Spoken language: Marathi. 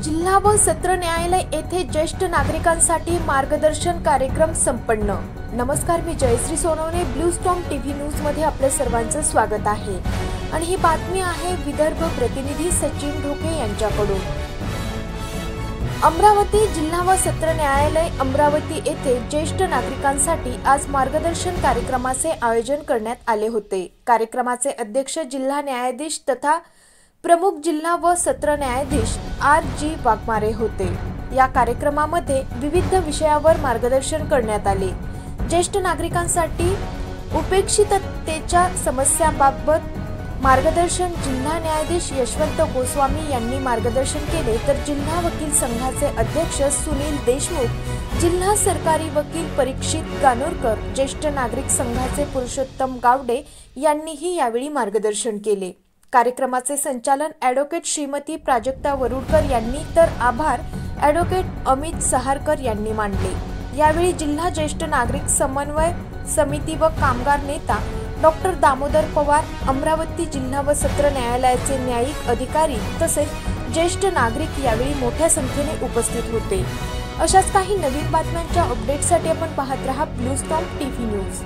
जिल्हा व सत्र न्यायालय येथे ज्येष्ठ नागरिकांसाठी मार्गदर्शन कार्यक्रम संपन्न। नमस्कार, मी Jayashree Sonawane, blue storm TV news मध्ये आपल्या सर्वांचं स्वागत आहे आणि ही बातमी आहे विदर्भ प्रतिनिधी सचिन ढोके यांच्याकडून। अमरावती जिल्हा व सत्र न्यायालय अमरावती येथे ज्येष्ठ नागरिकांसाठी आज मार्गदर्शन कार्यक्रमाचे आयोजन करण्यात आले होते। कार्यक्रमाचे अध्यक्ष जिल्हा न्यायाधीश तथा प्रमुख जिल्हा व सत्र न्यायाधीश R.G. वाघमारे होते। या कार्यक्रमामध्ये विविध विषयावर मार्गदर्शन करण्यात आले। ज्येष्ठ नागरिकांसाठी उपेक्षिततेच्या समस्यांबाबत मार्गदर्शन जिल्हा न्यायाधीश यशवंत गोस्वामी यांनी मार्गदर्शन केले, तर जिल्हा वकील संघाचे अध्यक्ष सुनील देशमुख, जिल्हा सरकारी वकील परीक्षित गानोरकर, ज्येष्ठ नागरिक संघाचे पुरुषोत्तम गावडे यांनीही यावेळी मार्गदर्शन केले। कार्यक्रमाचे संचालन ॲडव्होकेट श्रीमती प्राजक्ता वरुडकर यांनी तर आभार ॲडव्होकेट अमित सहारकर यांनी मानले। यावेळी जिल्हा ज्येष्ठ नागरिक समन्वय समिती व कामगार नेता डॉक्टर दामोदर पवार, अमरावती जिल्हा व सत्र न्यायालयाचे न्यायिक अधिकारी तसेच ज्येष्ठ नागरिक यावेळी मोठ्या संख्येने उपस्थित होते। अशाच काही नवीन बातम्यांच्या अपडेटसाठी आपण पाहत रहा ब्लू स्टॉर्म टीव्ही न्यूज।